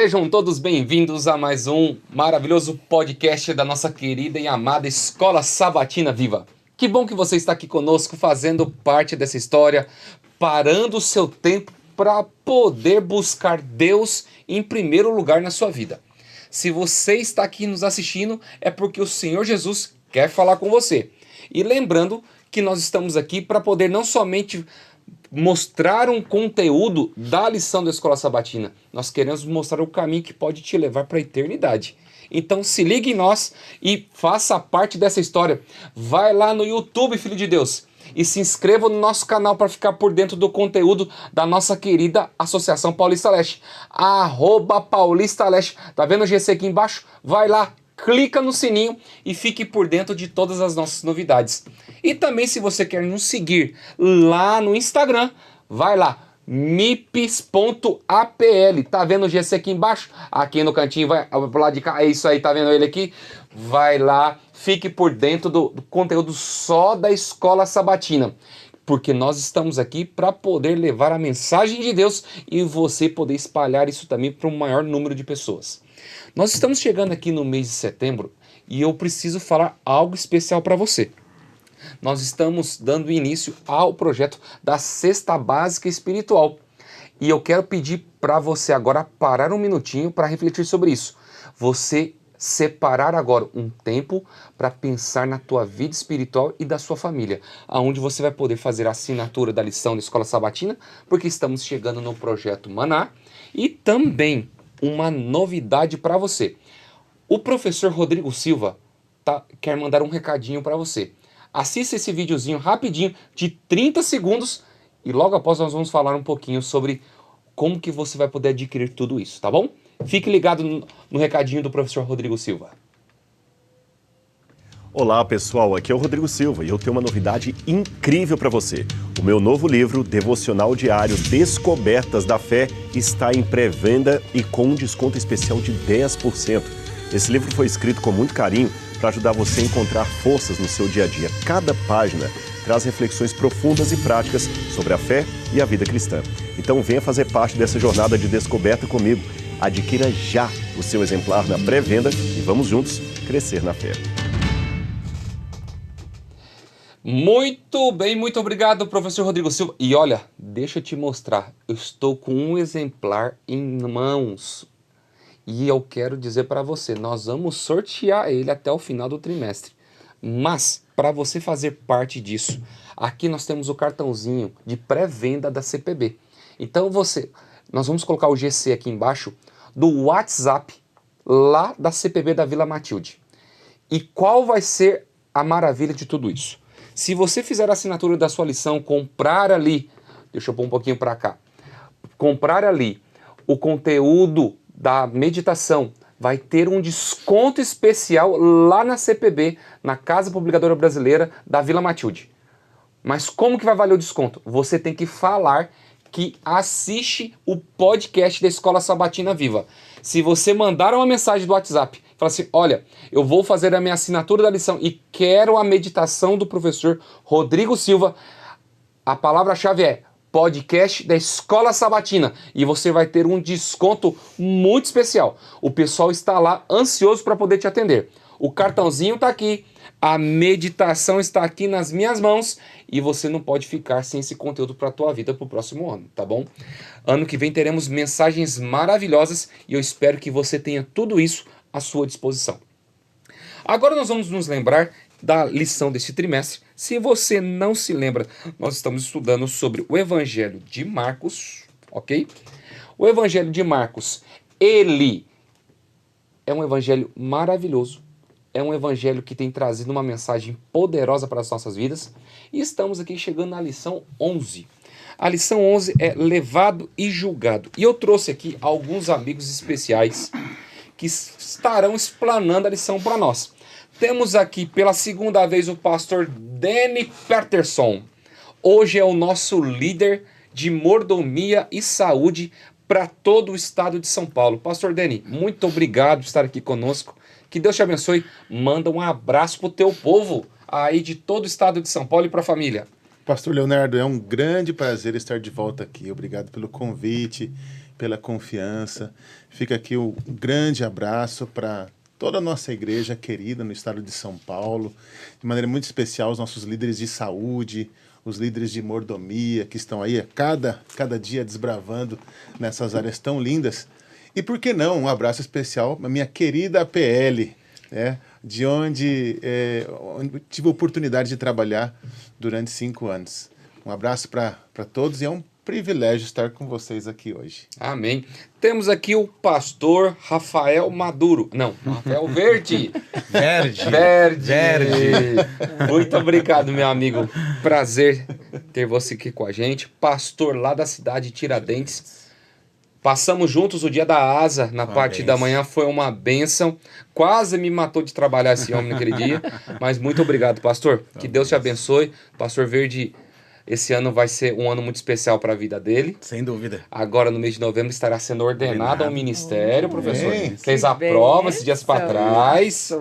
Sejam todos bem-vindos a mais um maravilhoso podcast da nossa querida e amada Escola Sabatina Viva. Que bom que você está aqui conosco, fazendo parte dessa história, parando o seu tempo para poder buscar Deus em primeiro lugar na sua vida. Se você está aqui nos assistindo, é porque o Senhor Jesus quer falar com você. E lembrando que nós estamos aqui para poder não somente mostrar um conteúdo da lição da Escola Sabatina, nós queremos mostrar o caminho que pode te levar para a eternidade. Então se ligue em nós e faça parte dessa história. Vai lá no YouTube, filho de Deus, e se inscreva no nosso canal para ficar por dentro do conteúdo da nossa querida Associação Paulista Leste. @Paulista Leste. Tá vendo o GC aqui embaixo? Vai lá, clica no sininho e fique por dentro de todas as nossas novidades. E também, se você quer nos seguir lá no Instagram, vai lá, mips.apl. Tá vendo o GC aqui embaixo? Aqui no cantinho, vai pro lado de cá, é isso aí, tá vendo ele aqui? Vai lá, fique por dentro do conteúdo só da Escola Sabatina, porque nós estamos aqui para poder levar a mensagem de Deus e você poder espalhar isso também para um maior número de pessoas. Nós estamos chegando aqui no mês de setembro e eu preciso falar algo especial para você. Nós estamos dando início ao projeto da Cesta Básica Espiritual. E eu quero pedir para você agora parar um minutinho para refletir sobre isso. Você separar agora um tempo para pensar na tua vida espiritual e da sua família, aonde você vai poder fazer a assinatura da lição da Escola Sabatina, porque estamos chegando no projeto Maná, e também uma novidade para você. O professor Rodrigo Silva quer mandar um recadinho para você. Assista esse videozinho rapidinho de 30 segundos e logo após nós vamos falar um pouquinho sobre como que você vai poder adquirir tudo isso, tá bom? Fique ligado no recadinho do professor Rodrigo Silva. Olá pessoal, aqui é o Rodrigo Silva e eu tenho uma novidade incrível para você. O meu novo livro, Devocional Diário Descobertas da Fé, está em pré-venda e com um desconto especial de 10%. Esse livro foi escrito com muito carinho para ajudar você a encontrar forças no seu dia a dia. Cada página traz reflexões profundas e práticas sobre a fé e a vida cristã. Então venha fazer parte dessa jornada de descoberta comigo. Adquira já o seu exemplar na pré-venda e vamos juntos crescer na fé. Muito bem, muito obrigado, professor Rodrigo Silva. E olha, deixa eu te mostrar, eu estou com um exemplar em mãos. E eu quero dizer para você, nós vamos sortear ele até o final do trimestre. Mas, para você fazer parte disso, aqui nós temos o cartãozinho de pré-venda da CPB. Então nós vamos colocar o GC aqui embaixo do WhatsApp lá da CPB da Vila Matilde. E qual vai ser a maravilha de tudo isso? Se você fizer a assinatura da sua lição, comprar ali, deixa eu pôr um pouquinho para cá, comprar ali o conteúdo da meditação, vai ter um desconto especial lá na CPB, na Casa Publicadora Brasileira da Vila Matilde. Mas como que vai valer o desconto? Você tem que falar que assiste o podcast da Escola Sabatina Viva. Se você mandar uma mensagem do WhatsApp, falar assim, olha, eu vou fazer a minha assinatura da lição e quero a meditação do professor Rodrigo Silva, a palavra-chave é podcast da Escola Sabatina e você vai ter um desconto muito especial. O pessoal está lá ansioso para poder te atender. O cartãozinho está aqui, a meditação está aqui nas minhas mãos e você não pode ficar sem esse conteúdo para a tua vida para o próximo ano, tá bom? Ano que vem teremos mensagens maravilhosas e eu espero que você tenha tudo isso à sua disposição. Agora nós vamos nos lembrar da lição desse trimestre. Se você não se lembra, nós estamos estudando sobre o Evangelho de Marcos, ok? O Evangelho de Marcos, ele é um evangelho maravilhoso, é um evangelho que tem trazido uma mensagem poderosa para as nossas vidas, e estamos aqui chegando na lição 11. A lição 11 é levado e julgado, e eu trouxe aqui alguns amigos especiais que estarão explanando a lição para nós. Temos aqui pela segunda vez o pastor Danny Peterson. Hoje é o nosso líder de mordomia e saúde para todo o estado de São Paulo. Pastor Danny, muito obrigado por estar aqui conosco. Que Deus te abençoe. Manda um abraço para o teu povo aí de todo o estado de São Paulo e para a família. Pastor Leonardo, é um grande prazer estar de volta aqui. Obrigado pelo convite. pela confiança. Fica aqui um grande abraço para toda a nossa igreja querida no estado de São Paulo, de maneira muito especial os nossos líderes de saúde, os líderes de mordomia que estão aí a cada dia desbravando nessas áreas tão lindas. E por que não um abraço especial à minha querida APL, né, de onde tive a oportunidade de trabalhar durante 5 anos. Um abraço para todos e é um privilégio estar com vocês aqui hoje. Amém. Temos aqui o pastor Rafael Maduro. Não, Rafael Verde. Verde. Muito obrigado, meu amigo. Prazer ter você aqui com a gente. Pastor lá da cidade de Tiradentes. Passamos juntos o dia da asa, na parte da manhã, foi uma bênção. Quase me matou de trabalhar esse homem naquele dia. Mas muito obrigado, pastor. Que Deus te abençoe. Pastor Verde, esse ano vai ser um ano muito especial para a vida dele. Sem dúvida. Agora, no mês de novembro, estará sendo ordenado ao ministério, professor. Amém. Fez a prova esses dias para trás.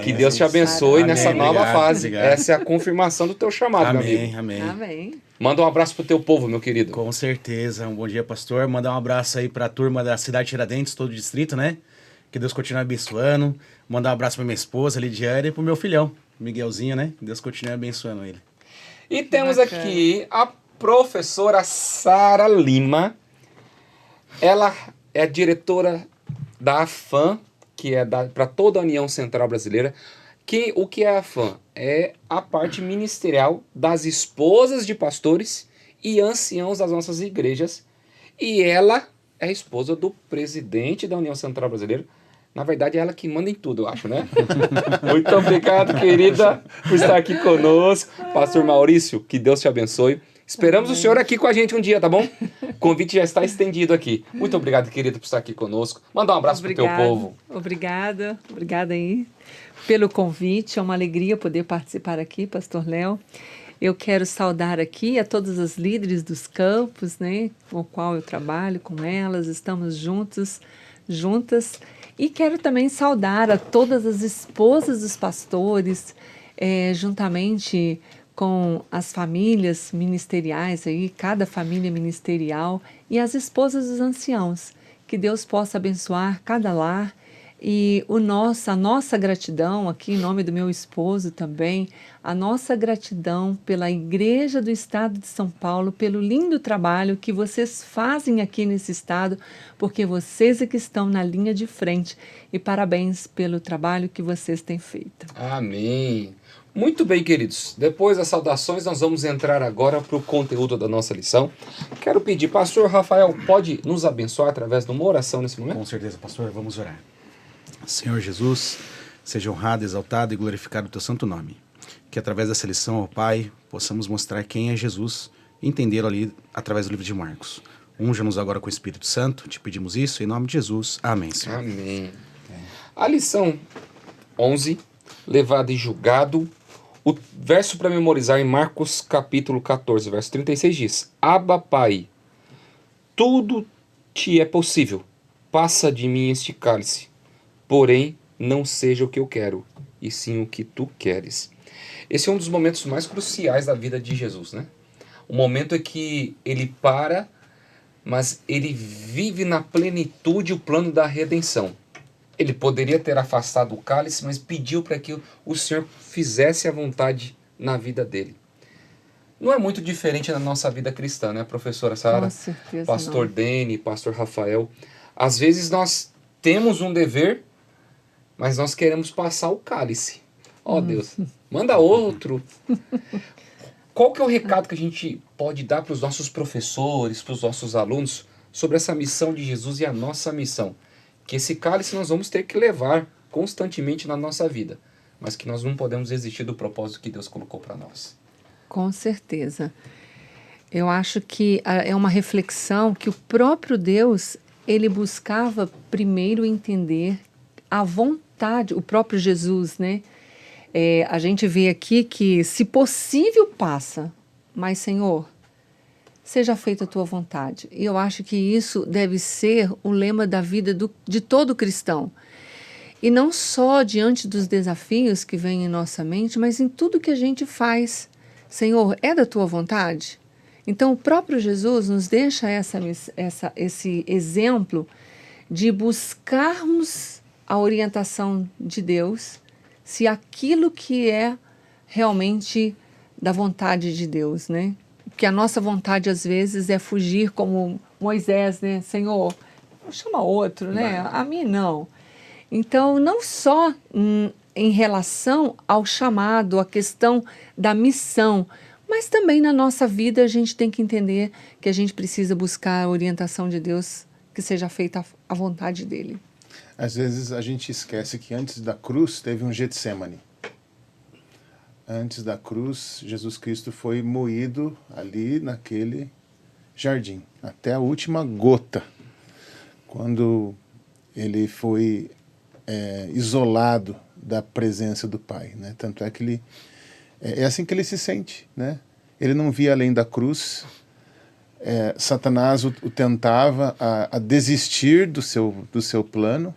Que Deus te abençoe Amém. nessa nova Obrigado, fase. obrigado. Essa é a confirmação do teu chamado, meu amigo. Amém. Manda um abraço pro teu povo, meu querido. Com certeza. Um bom dia, pastor. Mandar um abraço aí pra turma da cidade de Tiradentes, todo o distrito, né? Que Deus continue abençoando. Mandar um abraço pra minha esposa, Lidiane, e pro meu filhão, Miguelzinho, né? Que Deus continue abençoando ele. E temos aqui a professora Sara Lima. Ela é a diretora da AFAM, que é para toda a União Central Brasileira. O que é a AFAM? É a parte ministerial das esposas de pastores e anciãos das nossas igrejas. E ela é a esposa do presidente da União Central Brasileira. Na verdade, é ela que manda em tudo, eu acho, né? Muito obrigado, querida, por estar aqui conosco. Pastor Maurício, que Deus te abençoe. Esperamos o senhor aqui com a gente um dia, tá bom? O convite já está estendido aqui. Muito obrigado, querido, por estar aqui conosco. Manda um abraço pro teu povo. Obrigada aí pelo convite. É uma alegria poder participar aqui, pastor Léo. Eu quero saudar aqui a todas as líderes dos campos, né, com o qual eu trabalho com elas. Estamos juntas. E quero também saudar a todas as esposas dos pastores, juntamente com as famílias ministeriais, aí, cada família ministerial, e as esposas dos anciãos. Que Deus possa abençoar cada lar. E a nossa gratidão, aqui em nome do meu esposo também, a nossa gratidão pela Igreja do Estado de São Paulo, pelo lindo trabalho que vocês fazem aqui nesse estado, porque vocês é que estão na linha de frente. E parabéns pelo trabalho que vocês têm feito. Amém. Muito bem, queridos. Depois das saudações, nós vamos entrar agora para o conteúdo da nossa lição. Quero pedir, pastor Rafael, pode nos abençoar através de uma oração nesse momento? Com certeza, pastor. Vamos orar. Senhor Jesus, seja honrado, exaltado e glorificado o teu santo nome. Que através dessa lição, ó Pai, possamos mostrar quem é Jesus e entendê-lo ali através do livro de Marcos. Unja-nos agora com o Espírito Santo, te pedimos isso em nome de Jesus. Amém, Senhor. Amém. A lição 11, levado e julgado. O verso para memorizar em Marcos capítulo 14, verso 36 diz: Abba, Pai, tudo te é possível, passa de mim este cálice. Porém, não seja o que eu quero, e sim o que tu queres. Esse é um dos momentos mais cruciais da vida de Jesus, né? O momento é que ele para, mas ele vive na plenitude o plano da redenção. Ele poderia ter afastado o cálice, mas pediu para que o Senhor fizesse a vontade na vida dele. Não é muito diferente na nossa vida cristã, né, professora Sara? Com certeza Pastor não. Dene, pastor Rafael. Às vezes nós temos um dever, mas nós queremos passar o cálice. Ó Deus, manda outro. Qual que é o recado que a gente pode dar para os nossos professores, para os nossos alunos, sobre essa missão de Jesus e a nossa missão? Que esse cálice nós vamos ter que levar constantemente na nossa vida, mas que nós não podemos desistir do propósito que Deus colocou para nós. Com certeza. Eu acho que é uma reflexão que o próprio Deus, ele buscava primeiro entender a vontade, o próprio Jesus, né? A gente vê aqui que, se possível, passa, mas, Senhor, seja feita a tua vontade. E eu acho que isso deve ser o lema da vida de todo cristão. E não só diante dos desafios que vêm em nossa mente, mas em tudo que a gente faz. Senhor, é da tua vontade? Então, o próprio Jesus nos deixa esse exemplo de buscarmos a orientação de Deus, se aquilo que é realmente da vontade de Deus, né? Porque a nossa vontade, às vezes, é fugir como Moisés, né? Senhor, chama outro, né? A mim não. Então, não só em relação ao chamado, a questão da missão, mas também na nossa vida a gente tem que entender que a gente precisa buscar a orientação de Deus, que seja feita a vontade dele. Às vezes a gente esquece que antes da cruz teve um Getsemane. Antes da cruz, Jesus Cristo foi moído ali naquele jardim, até a última gota, quando ele foi isolado da presença do Pai, né? Tanto é que ele é assim que ele se sente, né? Ele não via além da cruz. Satanás o tentava a desistir do seu plano,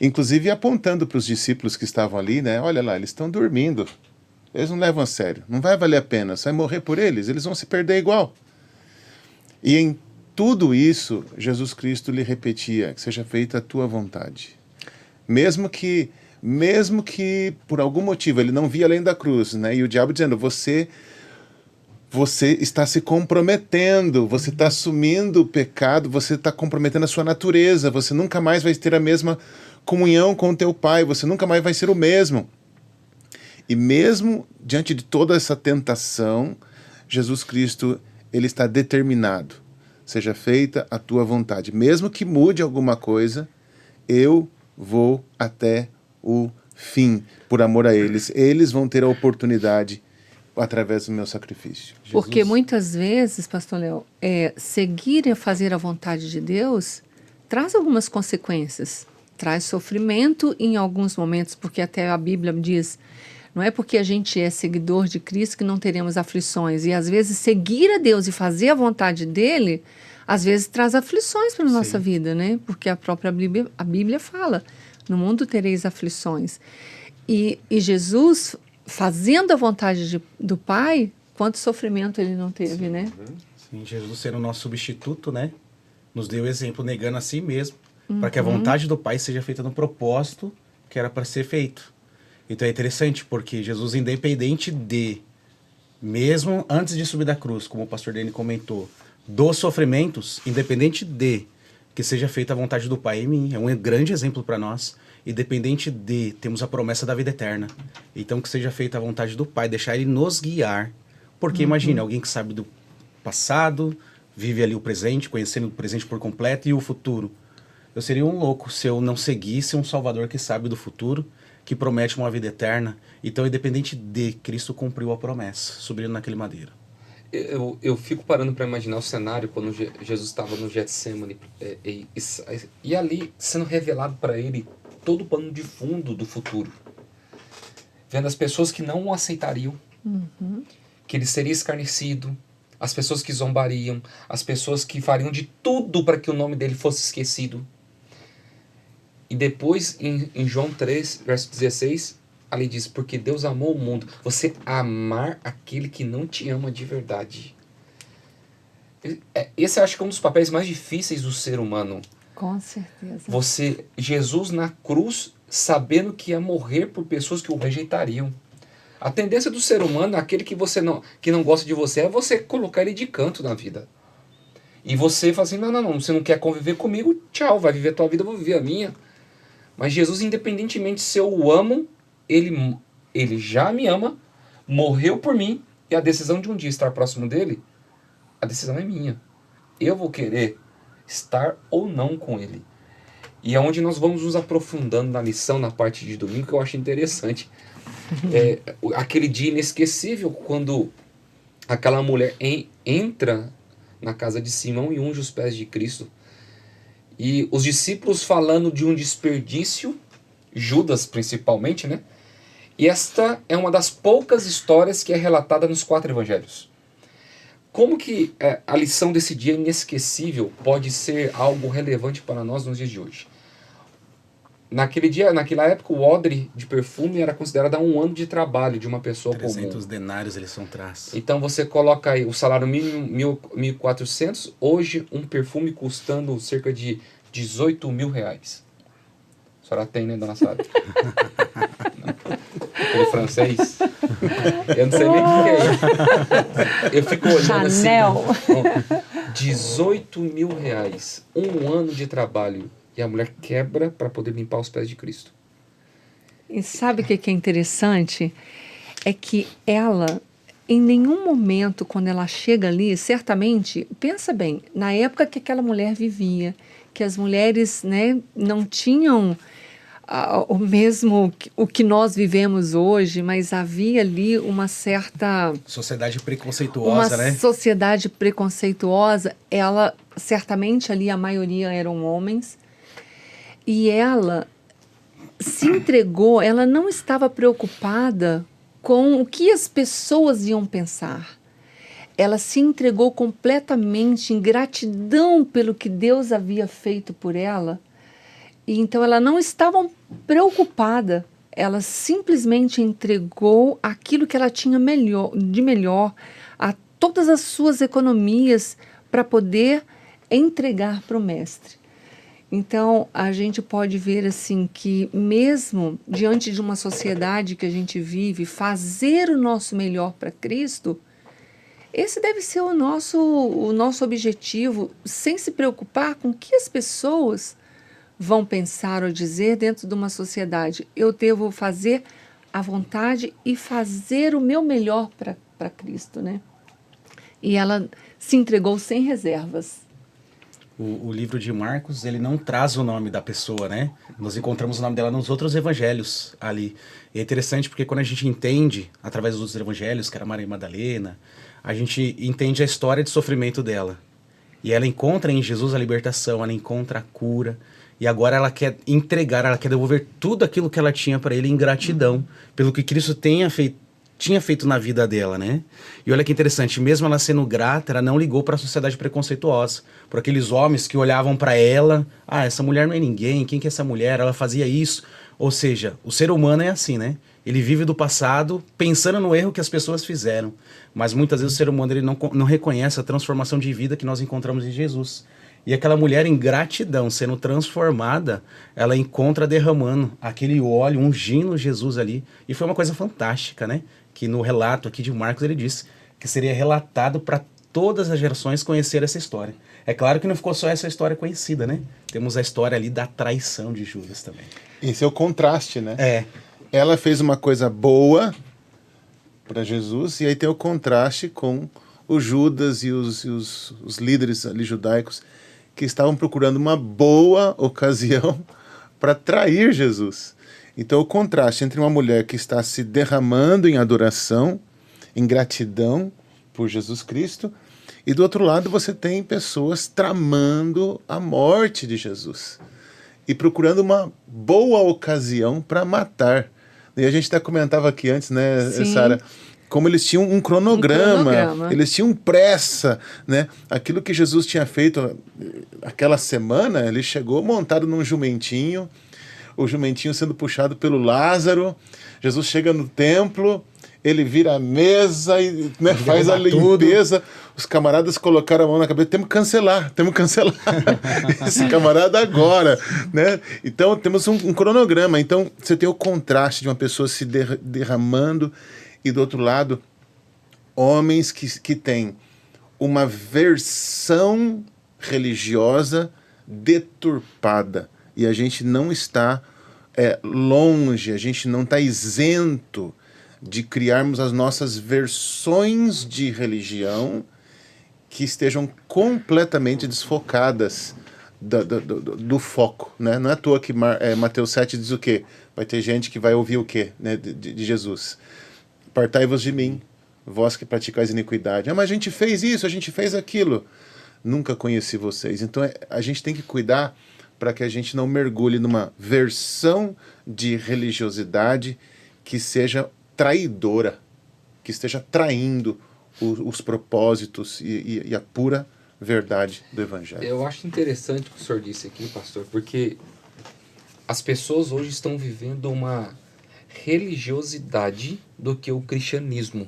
inclusive apontando para os discípulos que estavam ali, né? Olha lá, eles estão dormindo, eles não levam a sério, não vai valer a pena, você vai morrer por eles vão se perder igual. E em tudo isso, Jesus Cristo lhe repetia, que seja feita a tua vontade. Mesmo que por algum motivo ele não via além da cruz, né? E o diabo dizendo, você está se comprometendo, você está assumindo o pecado, você está comprometendo a sua natureza, você nunca mais vai ter a mesma comunhão com o teu Pai, você nunca mais vai ser o mesmo. E mesmo diante de toda essa tentação, Jesus Cristo, ele está determinado, seja feita a tua vontade. Mesmo que mude alguma coisa, eu vou até o fim, por amor a eles. Eles vão ter a oportunidade através do meu sacrifício. Porque muitas vezes, pastor Léo, seguir e fazer a vontade de Deus traz algumas consequências. Traz sofrimento em alguns momentos, porque até a Bíblia diz, não é porque a gente é seguidor de Cristo que não teremos aflições. E às vezes seguir a Deus e fazer a vontade dele, às vezes traz aflições para a nossa vida, né? Porque a própria Bíblia fala, no mundo tereis aflições. E Jesus, fazendo a vontade do Pai, quanto sofrimento ele não teve, né? Sim, Jesus sendo o nosso substituto, né? Nos deu exemplo negando a si mesmo, para que a vontade do Pai seja feita no propósito que era para ser feito. Então é interessante, porque Jesus, independente de, mesmo antes de subir da cruz, como o pastor Dani comentou, dos sofrimentos, independente de que seja feita a vontade do Pai em mim, é um grande exemplo para nós. Independente de, temos a promessa da vida eterna. Então que seja feita a vontade do Pai, deixar Ele nos guiar. Porque imagine, alguém que sabe do passado, vive ali o presente, conhecendo o presente por completo e o futuro. Eu seria um louco se eu não seguisse um Salvador que sabe do futuro, que promete uma vida eterna. Então, independente de, Cristo cumpriu a promessa, subindo naquele madeiro. Eu fico parando para imaginar o cenário quando Jesus estava no Getsemane e ali sendo revelado para ele todo o pano de fundo do futuro. Vendo as pessoas que não o aceitariam, que ele seria escarnecido, as pessoas que zombariam, as pessoas que fariam de tudo para que o nome dele fosse esquecido. E depois, em João 3, verso 16, ali diz, porque Deus amou o mundo. Você amar aquele que não te ama de verdade. Esse eu acho que é um dos papéis mais difíceis do ser humano. Com certeza. Jesus na cruz, sabendo que ia morrer por pessoas que o rejeitariam. A tendência do ser humano, aquele que não gosta de você, é você colocar ele de canto na vida. E você fala assim, não, você não quer conviver comigo, tchau, vai viver a tua vida, eu vou viver a minha. Mas Jesus, independentemente se eu o amo, ele já me ama, morreu por mim, e a decisão de um dia estar próximo dele, a decisão é minha. Eu vou querer estar ou não com ele. E é onde nós vamos nos aprofundando na lição, na parte de domingo, que eu acho interessante. Aquele dia inesquecível, quando aquela mulher entra na casa de Simão e unge os pés de Cristo. E os discípulos falando de um desperdício, Judas principalmente, né? E esta é uma das poucas histórias que é relatada nos 4 evangelhos. Como que a lição desse dia inesquecível pode ser algo relevante para nós nos dias de hoje? naquela época, o odre de perfume era considerado 1 ano de trabalho de uma pessoa 300 comum. denários eles são traz. Então você coloca aí o salário mínimo 1.400, hoje um perfume custando cerca de 18 mil reais. A senhora tem, né, dona Sara? Aquele francês. Eu não sei nem o que é isso. Eu fico olhando Chanel. assim. 18 mil reais. 1 ano de trabalho. E a mulher quebra para poder limpar os pés de Cristo. E sabe o que é interessante? É que ela, em nenhum momento, quando ela chega ali, certamente, pensa bem, na época que aquela mulher vivia, que as mulheres, né, não tinham o mesmo, o que nós vivemos hoje, mas havia ali uma certa... Sociedade preconceituosa, uma né? sociedade preconceituosa. Ela, certamente ali a maioria eram homens, e ela se entregou, ela não estava preocupada com o que as pessoas iam pensar. Ela se entregou completamente em gratidão pelo que Deus havia feito por ela. E então ela não estava preocupada, ela simplesmente entregou aquilo que ela tinha de melhor, a todas as suas economias para poder entregar para o mestre. Então, a gente pode ver assim que mesmo diante de uma sociedade que a gente vive, fazer o nosso melhor para Cristo, esse deve ser o nosso objetivo, sem se preocupar com o que as pessoas vão pensar ou dizer dentro de uma sociedade. Eu devo fazer a vontade e fazer o meu melhor para Cristo, né? E ela se entregou sem reservas. O livro de Marcos, ele não traz o nome da pessoa, né? Nós encontramos o nome dela nos outros evangelhos ali. E é interessante porque quando a gente entende, através dos outros evangelhos, que era Maria Madalena, a gente entende a história de sofrimento dela. E ela encontra em Jesus a libertação, ela encontra a cura. E agora ela quer entregar, ela quer devolver tudo aquilo que ela tinha para ele em gratidão, pelo que Cristo tinha feito na vida dela, né? E olha que interessante, mesmo ela sendo grata, ela não ligou para a sociedade preconceituosa, por aqueles homens que olhavam para ela, essa mulher não é ninguém, quem que é essa mulher? Ela fazia isso. Ou seja, o ser humano é assim, né? Ele vive do passado pensando no erro que as pessoas fizeram, mas muitas vezes o ser humano ele não reconhece a transformação de vida que nós encontramos em Jesus. E aquela mulher, em gratidão, sendo transformada, ela encontra derramando aquele óleo, ungindo Jesus ali. E foi uma coisa fantástica, né? Que no relato aqui de Marcos ele disse que seria relatado para todas as gerações conhecer essa história. É claro que não ficou só essa história conhecida, né? Temos a história ali da traição de Judas também. Esse é o contraste, né? É. Ela fez uma coisa boa para Jesus, e aí tem o contraste com o Judas e os líderes ali judaicos que estavam procurando uma boa ocasião para trair Jesus. Então, o contraste entre uma mulher que está se derramando em adoração, em gratidão por Jesus Cristo, e do outro lado você tem pessoas tramando a morte de Jesus e procurando uma boa ocasião para matar. E a gente até comentava aqui antes, né, Sara, como eles tinham um cronograma, eles tinham pressa, né? Aquilo que Jesus tinha feito aquela semana, ele chegou montado num jumentinho, o jumentinho sendo puxado pelo Lázaro. Jesus chega no templo, ele vira a mesa e, né, faz a limpeza. Os camaradas colocaram a mão na cabeça, temos que cancelar esse camarada agora, né? Então temos um cronograma. Então você tem o contraste de uma pessoa se derramando e do outro lado homens que têm uma versão religiosa deturpada. E a gente não está longe, a gente não está isento de criarmos as nossas versões de religião que estejam completamente desfocadas do foco, né? Não é à toa que Mateus 7 diz o quê? Vai ter gente que vai ouvir o quê, né, de Jesus? Apartai-vos de mim, vós que praticais iniquidade. Mas a gente fez isso, a gente fez aquilo. Nunca conheci vocês. Então a gente tem que cuidar para que a gente não mergulhe numa versão de religiosidade que seja traidora, que esteja traindo os propósitos e a pura verdade do Evangelho. Eu acho interessante o que o senhor disse aqui, pastor, porque as pessoas hoje estão vivendo uma religiosidade do que o cristianismo.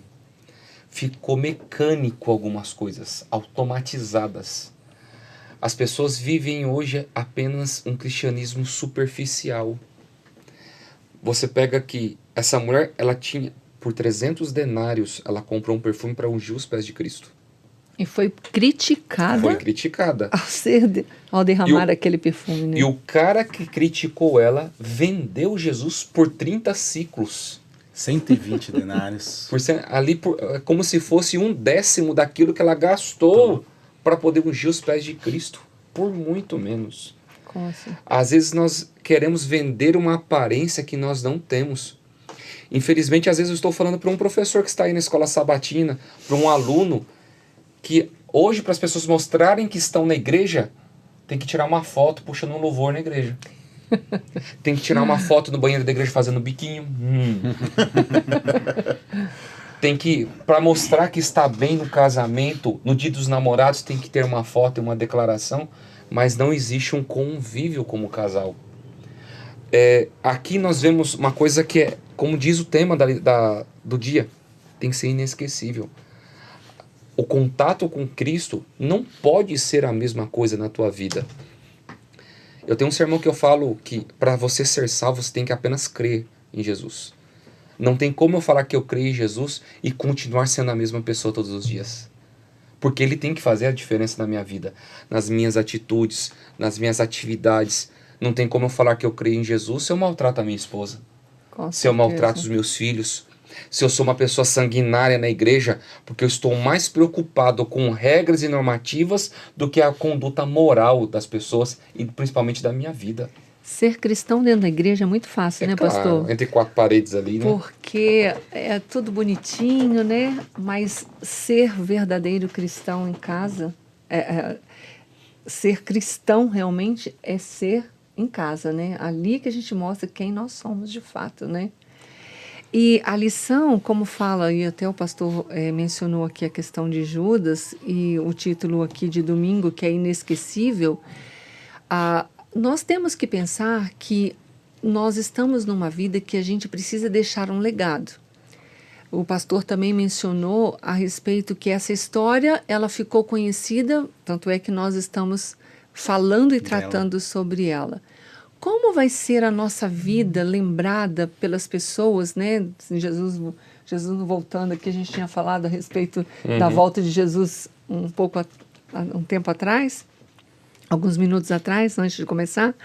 Ficou mecânico algumas coisas, automatizadas. As pessoas vivem hoje apenas um cristianismo superficial. Você pega que essa mulher, ela tinha, por 300 denários, ela comprou um perfume para ungir os pés de Cristo. E foi criticada Foi criticada. ao derramar aquele perfume. Né? E o cara que criticou ela vendeu Jesus por 30 ciclos. 120 denários. Como se fosse 1/10 daquilo que ela gastou para poder ungir os pés de Cristo. Por muito menos. Às vezes nós queremos vender uma aparência que nós não temos. Infelizmente, às vezes eu estou falando para um professor que está aí na escola sabatina, para um aluno, que hoje, para as pessoas mostrarem que estão na igreja, tem que tirar uma foto puxando um louvor na igreja. Tem que tirar uma foto no banheiro da igreja fazendo biquinho. Tem que, para mostrar que está bem no casamento, no dia dos namorados, tem que ter uma foto e uma declaração, mas não existe um convívio como casal. Aqui nós vemos uma coisa que é, como diz o tema do dia, tem que ser inesquecível. O contato com Cristo não pode ser a mesma coisa na tua vida. Eu tenho um sermão que eu falo que para você ser salvo, você tem que apenas crer em Jesus. Não tem como eu falar que eu creio em Jesus e continuar sendo a mesma pessoa todos os dias. Porque Ele tem que fazer a diferença na minha vida, nas minhas atitudes, nas minhas atividades. Não tem como eu falar que eu creio em Jesus se eu maltrato a minha esposa, se eu maltrato os meus filhos, se eu sou uma pessoa sanguinária na igreja, porque eu estou mais preocupado com regras e normativas do que a conduta moral das pessoas e principalmente da minha vida. Ser cristão dentro da igreja é muito fácil, né, claro, pastor? Entre 4 paredes ali, né? Porque é tudo bonitinho, né? Mas ser verdadeiro cristão em casa, ser cristão realmente é ser em casa, né? Ali que a gente mostra quem nós somos de fato, né? E a lição, como fala, e até o pastor mencionou aqui a questão de Judas, e o título aqui de domingo, que é inesquecível, nós temos que pensar que nós estamos numa vida que a gente precisa deixar um legado. O pastor também mencionou a respeito que essa história, ela ficou conhecida, tanto é que nós estamos falando e tratando sobre ela. Como vai ser a nossa vida lembrada pelas pessoas, né? Jesus voltando aqui, a gente tinha falado a respeito da volta de Jesus um tempo atrás, alguns minutos atrás, antes de começar.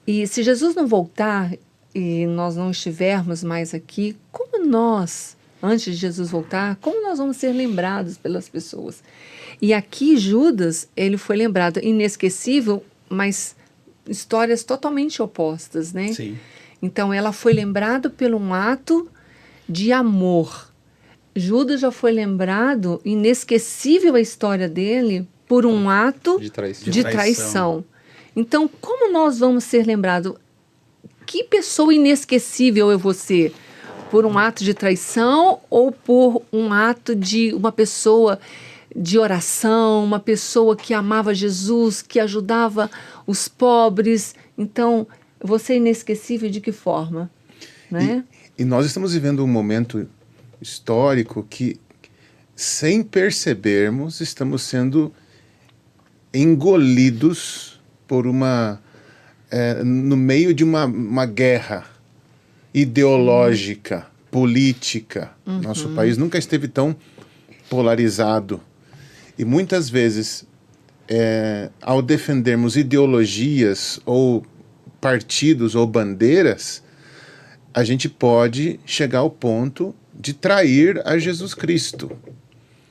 E se Jesus não voltar e nós não estivermos mais aqui, como nós, antes de Jesus voltar, como nós vamos ser lembrados pelas pessoas? E aqui Judas, ele foi lembrado inesquecível, mas histórias totalmente opostas, né? Sim. Então, ela foi lembrada por um ato de amor. Judas já foi lembrado, inesquecível a história dele, por um ato de traição. Então, como nós vamos ser lembrados? Que pessoa inesquecível eu vou ser? Por um ato de traição ou por um ato de uma pessoa de oração, uma pessoa que amava Jesus, que ajudava os pobres? Então, você é inesquecível de que forma? Né? E nós estamos vivendo um momento histórico que, sem percebermos, estamos sendo engolidos por no meio de uma guerra ideológica, política. Nosso país nunca esteve tão polarizado. E muitas vezes, ao defendermos ideologias ou partidos ou bandeiras, a gente pode chegar ao ponto de trair a Jesus Cristo.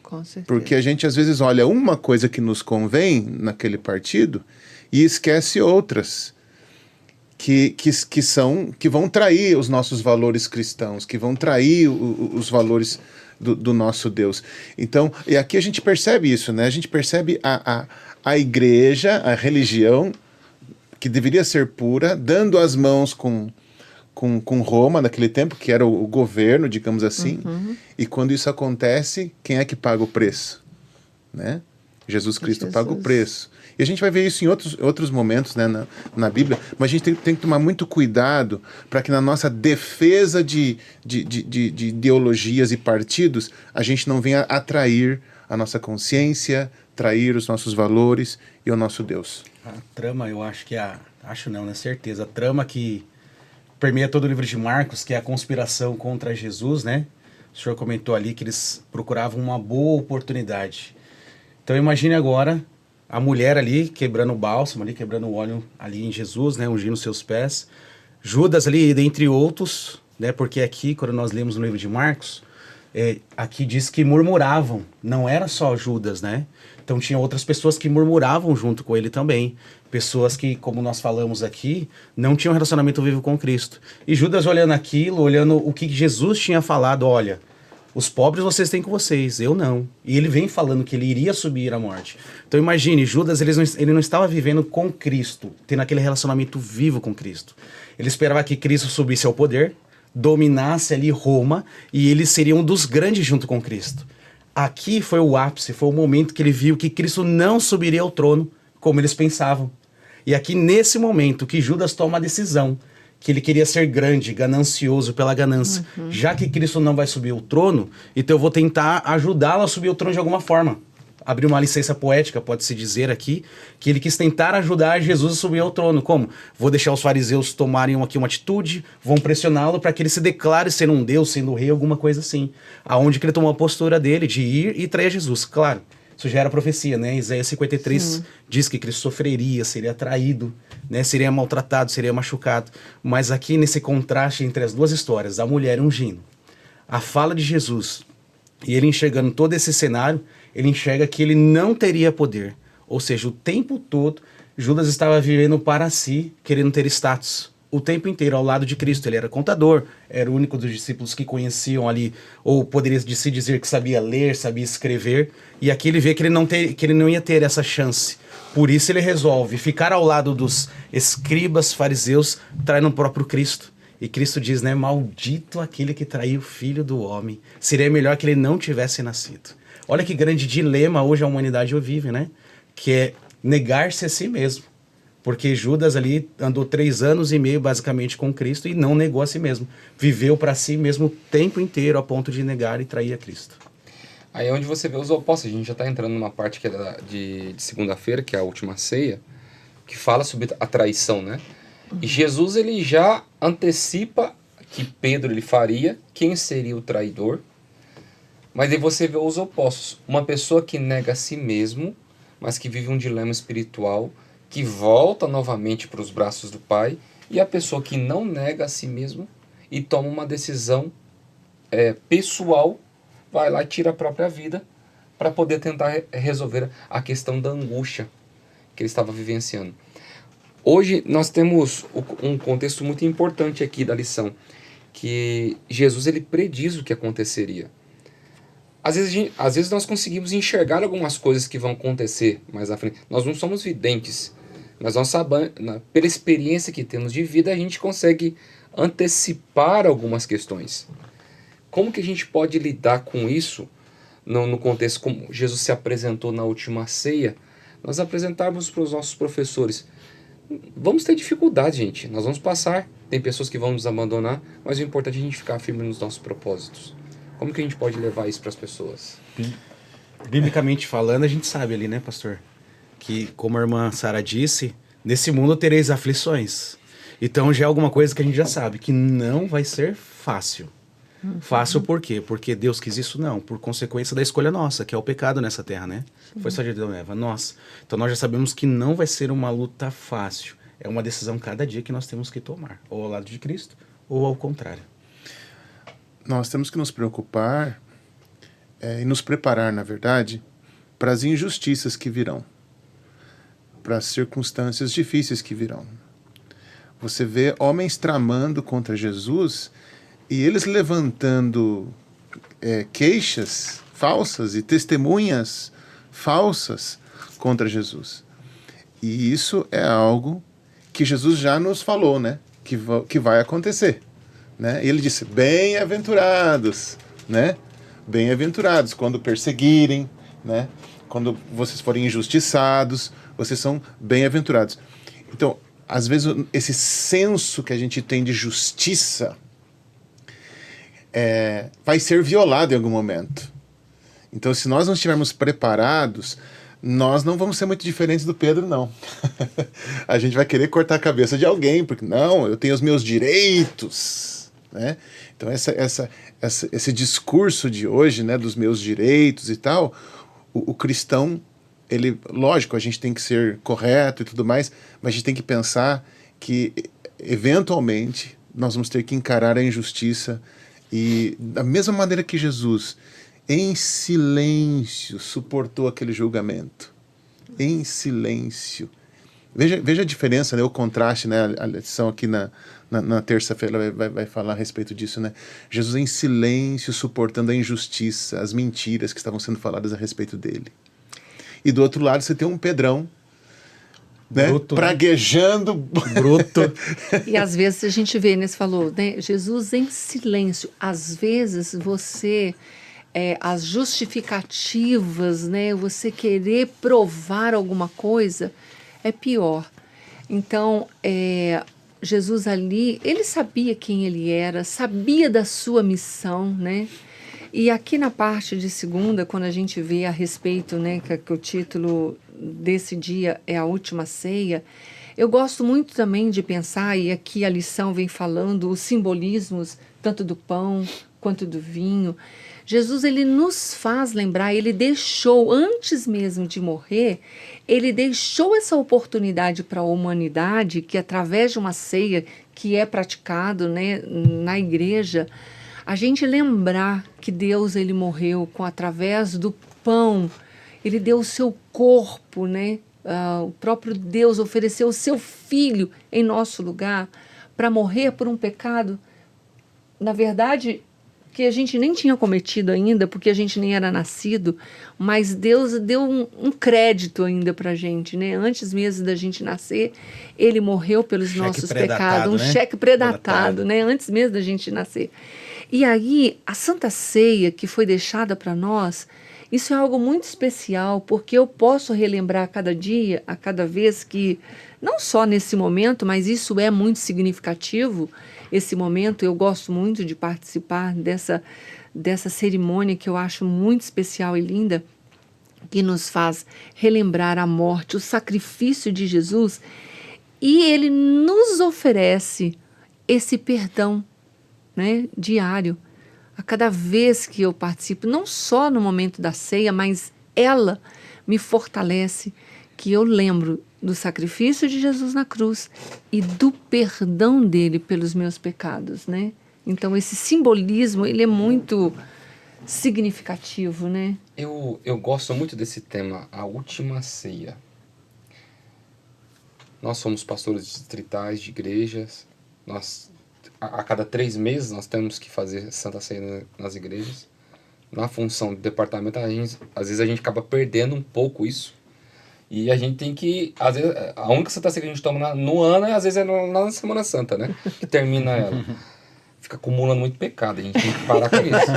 Com certeza. Porque a gente às vezes olha uma coisa que nos convém naquele partido e esquece outras que vão trair os nossos valores cristãos, que vão trair os valores do nosso Deus. Então, e aqui a gente percebe isso, né? A gente percebe a igreja, a religião, que deveria ser pura, dando as mãos com Roma naquele tempo, que era o governo, digamos assim. E quando isso acontece, quem é que paga o preço? Né? Jesus Cristo paga o preço. E a gente vai ver isso em outros momentos, né, na Bíblia, mas a gente tem que tomar muito cuidado para que na nossa defesa de ideologias e partidos, a gente não venha atrair a nossa consciência, trair os nossos valores e o nosso Deus. A trama, eu acho que acho não, né? Certeza. A trama que permeia todo o livro de Marcos, que é a conspiração contra Jesus, né? O senhor comentou ali que eles procuravam uma boa oportunidade. Então imagine agora a mulher ali quebrando o bálsamo, ali quebrando o óleo ali em Jesus, né? Ungindo seus pés. Judas ali, dentre outros, né? Porque aqui, quando nós lemos no livro de Marcos, aqui diz que murmuravam. Não era só Judas, né? Então tinha outras pessoas que murmuravam junto com ele também. Pessoas que, como nós falamos aqui, não tinham relacionamento vivo com Cristo. E Judas olhando aquilo, olhando o que Jesus tinha falado, olha, os pobres vocês têm com vocês, eu não. E ele vem falando que ele iria subir à morte. Então imagine, Judas ele não estava vivendo com Cristo, tendo aquele relacionamento vivo com Cristo. Ele esperava que Cristo subisse ao poder, dominasse ali Roma, e ele seria um dos grandes junto com Cristo. Aqui foi o ápice, foi o momento que ele viu que Cristo não subiria ao trono como eles pensavam. E aqui nesse momento que Judas toma a decisão, que ele queria ser grande, ganancioso pela ganância. Já que Cristo não vai subir o trono, então eu vou tentar ajudá-lo a subir o trono de alguma forma. Abrir uma licença poética, pode-se dizer aqui, que ele quis tentar ajudar Jesus a subir ao trono. Como? Vou deixar os fariseus tomarem aqui uma atitude, vão pressioná-lo para que ele se declare ser um Deus, sendo rei, alguma coisa assim. Aonde que ele tomou a postura dele de ir e trair Jesus. Claro, isso já era profecia, né? Isaías 53 diz que Cristo sofreria, seria traído, né? Seria maltratado, seria machucado. Mas aqui nesse contraste entre as duas histórias, a mulher ungindo, a fala de Jesus e ele enxergando todo esse cenário, ele enxerga que ele não teria poder. Ou seja, o tempo todo, Judas estava vivendo para si, querendo ter status. O tempo inteiro ao lado de Cristo. Ele era contador, era o único dos discípulos que conheciam ali, ou poderia se dizer que sabia ler, sabia escrever. E aqui ele vê que ele não ia ter essa chance. Por isso ele resolve ficar ao lado dos escribas, fariseus, traindo o próprio Cristo. E Cristo diz, né, maldito aquele que traiu o Filho do Homem. Seria melhor que ele não tivesse nascido. Olha que grande dilema hoje a humanidade vive, né? Que é negar-se a si mesmo. Porque Judas ali andou 3 anos e meio basicamente com Cristo e não negou a si mesmo. Viveu para si mesmo o tempo inteiro a ponto de negar e trair a Cristo. Aí é onde você vê os opostos. A gente já está entrando numa parte que é de segunda-feira, que é a última ceia, que fala sobre a traição, né? E Jesus ele já antecipa que Pedro ele faria, quem seria o traidor. Mas aí você vê os opostos. Uma pessoa que nega a si mesmo, mas que vive um dilema espiritual, que volta novamente para os braços do Pai, e a pessoa que não nega a si mesmo e toma uma decisão pessoal, vai lá e tira a própria vida para poder tentar resolver a questão da angústia que ele estava vivenciando. Hoje nós temos um contexto muito importante aqui da lição, que Jesus ele prediz o que aconteceria. Às vezes nós conseguimos enxergar algumas coisas que vão acontecer mais à frente. Nós não somos videntes, mas nós sabemos, pela experiência que temos de vida, a gente consegue antecipar algumas questões. Como que a gente pode lidar com isso no contexto como Jesus se apresentou na última ceia? Nós apresentarmos para os nossos professores. Vamos ter dificuldade, gente. Nós vamos passar. Tem pessoas que vão nos abandonar, mas o importante é a gente ficar firme nos nossos propósitos. Como que a gente pode levar isso para as pessoas? Biblicamente falando, a gente sabe ali, né, pastor? Que, como a irmã Sara disse, nesse mundo tereis aflições. Então já é alguma coisa que a gente já sabe, que não vai ser fácil. Fácil por quê? Porque Deus quis isso? Não. Por consequência da escolha nossa, que é o pecado nessa terra, né? Foi só de Adão e Eva, nós. Então nós já sabemos que não vai ser uma luta fácil. É uma decisão cada dia que nós temos que tomar. Ou ao lado de Cristo, ou ao contrário. Nós temos que nos preocupar e nos preparar, na verdade, para as injustiças que virão, para as circunstâncias difíceis que virão. Você vê homens tramando contra Jesus e eles levantando queixas falsas e testemunhas falsas contra Jesus. E isso é algo que Jesus já nos falou, né? Que vai acontecer. Né? Ele disse, bem-aventurados, né? Bem-aventurados quando perseguirem, né? Quando vocês forem injustiçados, vocês são bem-aventurados. Então, às vezes, esse senso que a gente tem de justiça vai ser violado em algum momento. Então, se nós não estivermos preparados, nós não vamos ser muito diferentes do Pedro, não. A gente vai querer cortar a cabeça de alguém, porque, não, eu tenho os meus direitos, né? Então, esse discurso de hoje, né, dos meus direitos e tal, o cristão, ele, lógico, a gente tem que ser correto e tudo mais, mas a gente tem que pensar que, eventualmente, nós vamos ter que encarar a injustiça e, da mesma maneira que Jesus, em silêncio, suportou aquele julgamento. Em silêncio. Veja a diferença, né, o contraste, né, a lição aqui na terça-feira vai falar a respeito disso, né? Jesus em silêncio, suportando a injustiça, as mentiras que estavam sendo faladas a respeito dele. E do outro lado você tem um Pedrão, né, Bruto, praguejando. Bruto. E às vezes a gente vê, né, você falou, né, Jesus em silêncio. Às vezes você, as justificativas, né, você querer provar alguma coisa é pior. Então, Jesus ali, ele sabia quem ele era, sabia da sua missão, né? E aqui na parte de segunda, quando a gente vê a respeito, né, que o título desse dia é a última ceia, eu gosto muito também de pensar, e aqui a lição vem falando, os simbolismos, tanto do pão quanto do vinho. Jesus, ele nos faz lembrar, ele deixou, antes mesmo de morrer, ele deixou essa oportunidade para a humanidade, que através de uma ceia que é praticado, né, na igreja, a gente lembrar que Deus, ele morreu através do pão, ele deu o seu corpo, né? O próprio Deus ofereceu o seu filho em nosso lugar para morrer por um pecado, na verdade, que a gente nem tinha cometido ainda, porque a gente nem era nascido, mas Deus deu um crédito ainda para a gente, né? Antes mesmo da gente nascer, ele morreu pelos nossos pecados, né? Cheque predatado, né? Antes mesmo da gente nascer. E aí, a Santa Ceia que foi deixada para nós, isso é algo muito especial, porque eu posso relembrar a cada dia, a cada vez que, não só nesse momento, mas isso é muito significativo, esse momento, eu gosto muito de participar dessa cerimônia que eu acho muito especial e linda, que nos faz relembrar a morte, o sacrifício de Jesus, e ele nos oferece esse perdão, né, diário, a cada vez que eu participo, não só no momento da ceia, mas ela me fortalece, que eu lembro do sacrifício de Jesus na cruz e do perdão dele pelos meus pecados, né? Então esse simbolismo, ele é muito significativo, né? Eu gosto muito desse tema, a última ceia. Nós somos pastores distritais de igrejas, a cada 3 meses nós temos que fazer Santa Ceia nas igrejas. Na função do departamento, às vezes a gente acaba perdendo um pouco isso. E a gente tem que, às vezes, a única Santa Ceia que a gente toma no ano, às vezes é na Semana Santa, né? Que termina ela. Fica acumulando muito pecado, a gente tem que parar com isso.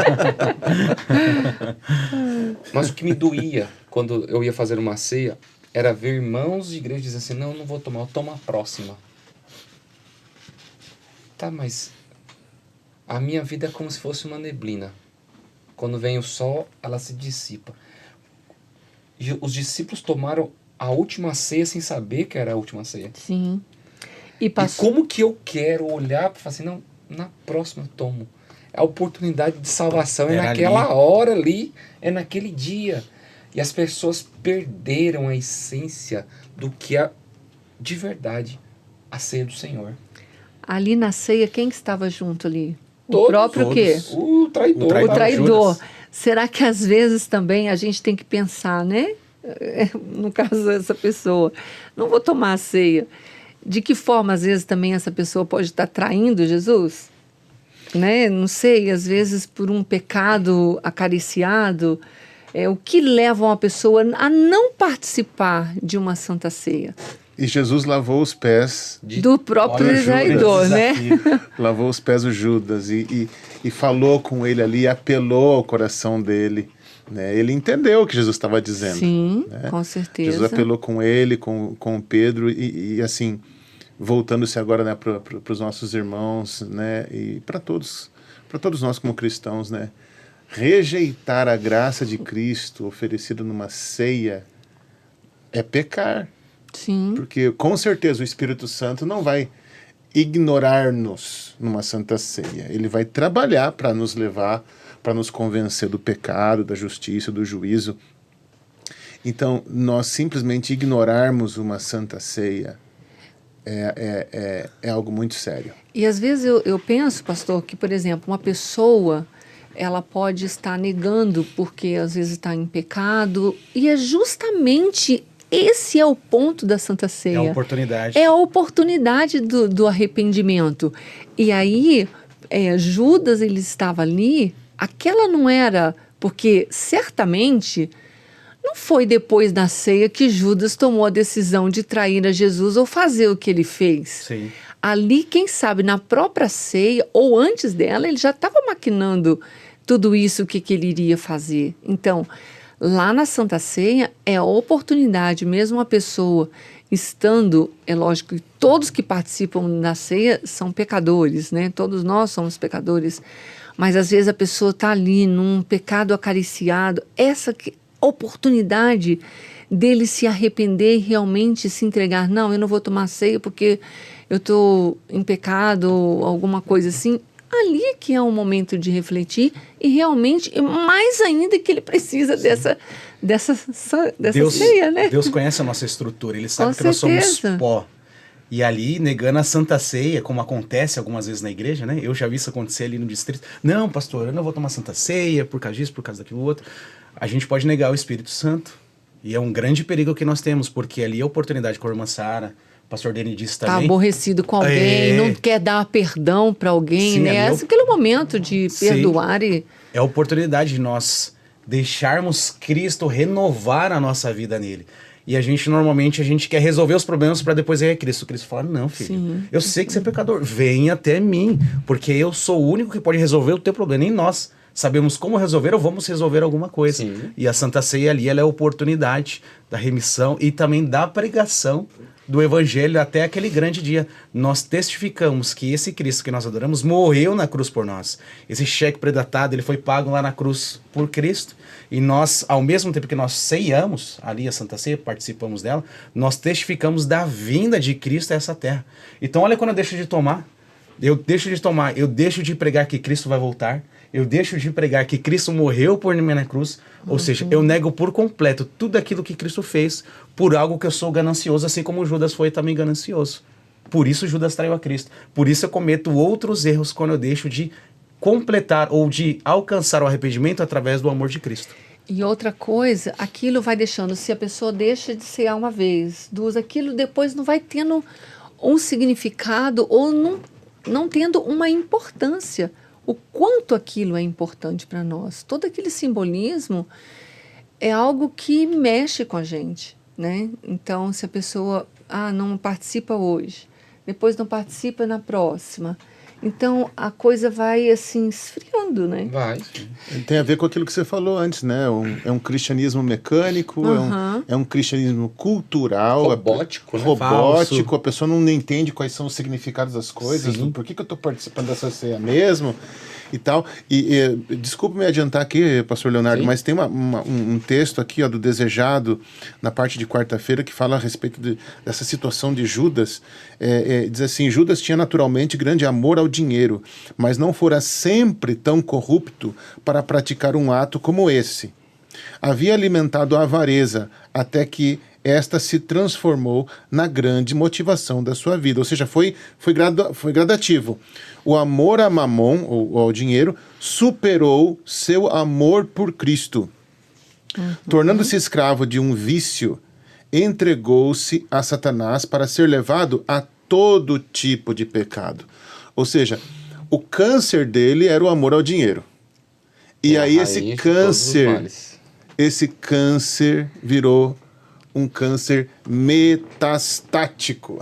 Mas o que me doía quando eu ia fazer uma ceia era ver irmãos de igreja dizendo assim, não vou tomar, eu tomo a próxima. Tá, mas a minha vida é como se fosse uma neblina. Quando vem o sol, ela se dissipa. E os discípulos tomaram a última ceia sem saber que era a última ceia. Sim. E como que eu quero olhar para falar assim, não, na próxima eu tomo. A oportunidade de salvação é naquela hora ali, é naquele dia. E as pessoas perderam a essência do que é de verdade a ceia do Senhor. Ali na ceia, quem que estava junto ali? Todos, o próprio quê? O traidor. O traidor. Judas. Será que às vezes também a gente tem que pensar, né? No caso dessa pessoa, não vou tomar a ceia. De que forma, às vezes, também essa pessoa pode estar traindo Jesus? Né? Não sei, às vezes por um pecado acariciado. O que leva uma pessoa a não participar de uma Santa Ceia? E Jesus lavou os pés do próprio traidor, né? Lavou os pés do Judas e falou com ele ali, apelou ao coração dele, né? Ele entendeu o que Jesus estava dizendo. Sim, né? com certeza. Jesus apelou com ele, com Pedro, e assim, voltando-se agora, né, para os nossos irmãos, né, e para todos nós como cristãos, né, rejeitar a graça de Cristo oferecida numa ceia é pecar. Sim. Porque com certeza o Espírito Santo não vai ignorar-nos numa Santa Ceia. Ele vai trabalhar para nos levar, para nos convencer do pecado, da justiça, do juízo. Então, nós simplesmente ignorarmos uma Santa Ceia é algo muito sério. E às vezes eu penso, pastor, que, por exemplo, uma pessoa, ela pode estar negando porque às vezes está em pecado, e é justamente esse é o ponto da Santa Ceia. É a oportunidade. É a oportunidade do arrependimento. E aí, Judas, ele estava ali, aquela não era, porque certamente não foi depois da ceia que Judas tomou a decisão de trair a Jesus ou fazer o que ele fez. Sim. Ali, quem sabe, na própria ceia ou antes dela, ele já estava maquinando tudo isso, o que ele iria fazer. Então, lá na Santa Ceia é a oportunidade, mesmo a pessoa estando, é lógico que todos que participam da ceia são pecadores, né? Todos nós somos pecadores, mas às vezes a pessoa está ali num pecado acariciado, essa oportunidade dele se arrepender e realmente se entregar, não, eu não vou tomar ceia porque eu estou em pecado ou alguma coisa assim. Ali é que é um momento de refletir e realmente, mais ainda que ele precisa dessa ceia, né? Deus conhece a nossa estrutura, Ele sabe Com que nós somos certeza. pó. E ali, negando a Santa Ceia, como acontece algumas vezes na igreja, né? Eu já vi isso acontecer ali no distrito. Não, pastor, eu não vou tomar Santa Ceia por causa disso, por causa daquilo outro. A gente pode negar o Espírito Santo. E é um grande perigo que nós temos, porque ali é a oportunidade com a irmã Sara, o pastor Deni disse Está também. aborrecido com alguém, não quer dar perdão para alguém, Sim, né? ali Aquele momento de perdoar e... É a oportunidade de nós deixarmos Cristo renovar a nossa vida nele. E a gente, normalmente, quer resolver os problemas para depois ir a Cristo. Cristo fala, não, filho, Sim. eu sei que você é pecador, vem até mim, porque eu sou o único que pode resolver o teu problema, nem nós sabemos como resolver ou vamos resolver alguma coisa. Sim. E a Santa Ceia ali, ela é a oportunidade da remissão e também da pregação do Evangelho até aquele grande dia. Nós testificamos que esse Cristo que nós adoramos morreu na cruz por nós. Esse cheque predatado, ele foi pago lá na cruz por Cristo. E nós, ao mesmo tempo que nós ceiamos ali a Santa Ceia, participamos dela, nós testificamos da vinda de Cristo a essa terra. Então olha quando eu deixo de tomar, eu deixo de pregar que Cristo vai voltar, eu deixo de pregar que Cristo morreu por mim na cruz, ou seja, eu nego por completo tudo aquilo que Cristo fez por algo que eu sou ganancioso, assim como Judas foi também ganancioso. Por isso Judas traiu a Cristo. Por isso eu cometo outros erros quando eu deixo de completar ou de alcançar o arrependimento através do amor de Cristo. E outra coisa, aquilo vai deixando, se a pessoa deixa de cear uma vez, duas, aquilo depois não vai tendo um significado ou não tendo uma importância. O quanto aquilo é importante para nós. Todo aquele simbolismo é algo que mexe com a gente, né? Então, se a pessoa não participa hoje, depois não participa na próxima, então a coisa vai assim esfriando, né? Vai. Tem a ver com aquilo que você falou antes, né? É um cristianismo mecânico, é um cristianismo cultural, Robótico, né? robótico, Falso. a pessoa não entende quais são os significados das coisas, Sim. por que eu estou participando dessa ceia mesmo e tal. E desculpa me adiantar aqui, pastor Leonardo, Sim. mas tem um texto aqui, ó, do Desejado, na parte de quarta-feira, que fala a respeito dessa situação de Judas. Diz assim, Judas tinha naturalmente grande amor ao dinheiro, mas não fora sempre tão corrupto para praticar um ato como esse. Havia alimentado a avareza até que esta se transformou na grande motivação da sua vida. Ou seja, foi gradativo. O amor a mamon, ou ao dinheiro, superou seu amor por Cristo. Tornando-se escravo de um vício, entregou-se a Satanás para ser levado a todo tipo de pecado. Ou seja, o câncer dele era o amor ao dinheiro. E É a aí raiz de todos os esse males. câncer virou um câncer metastático.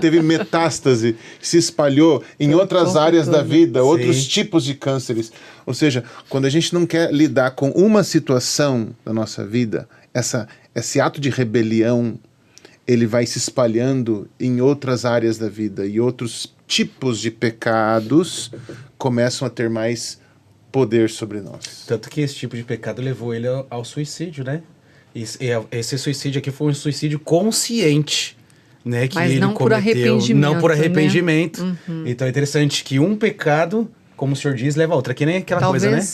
Teve metástase, se espalhou em outras áreas da vida, outros tipos de cânceres. Ou seja, quando a gente não quer lidar com uma situação da nossa vida, esse ato de rebelião, ele vai se espalhando em outras áreas da vida e outros tipos de pecados começam a ter mais poder sobre nós. Tanto que esse tipo de pecado levou ele ao suicídio, né? Esse suicídio aqui foi um suicídio consciente, né? Que Mas ele não por cometeu, arrependimento, não por né? arrependimento. Então é interessante que um pecado, como o senhor diz, leva a outra. Que nem aquela coisa, né?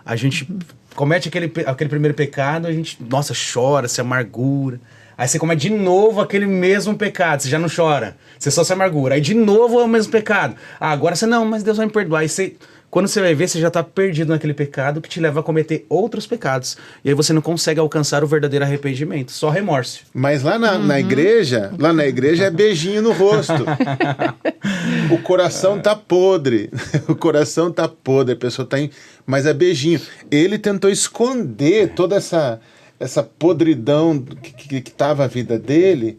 A gente comete aquele primeiro pecado, a gente, nossa, chora, se amargura. Aí você comete de novo aquele mesmo pecado, você já não chora, você só se amargura. Aí de novo é o mesmo pecado. Ah, agora você, não, mas Deus vai me perdoar. Aí você, quando você vai ver, você já está perdido naquele pecado que te leva a cometer outros pecados. E aí você não consegue alcançar o verdadeiro arrependimento, só remorso. Mas lá na igreja é beijinho no rosto. O coração tá podre. O coração tá podre, a pessoa tá mas é beijinho. Ele tentou esconder toda essa podridão que tava a vida dele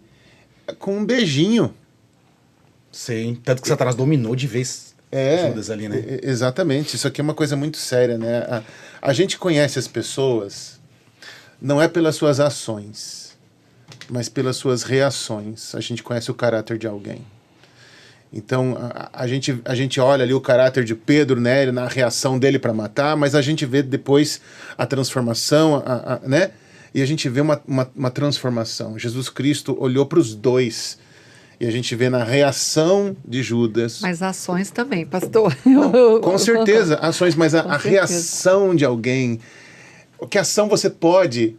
com um beijinho. Sim, tanto que Satanás dominou de vez Judas ali, né? Exatamente. Isso aqui é uma coisa muito séria, né? A gente conhece as pessoas não é pelas suas ações, mas pelas suas reações. A gente conhece o caráter de alguém. Então, a gente olha ali o caráter de Pedro, né, na reação dele para matar, mas a gente vê depois a transformação, né? E a gente vê uma transformação. Jesus Cristo olhou para os dois. E a gente vê na reação de Judas. Mas ações também, pastor. Com certeza, ações, mas a reação de alguém. Que ação você pode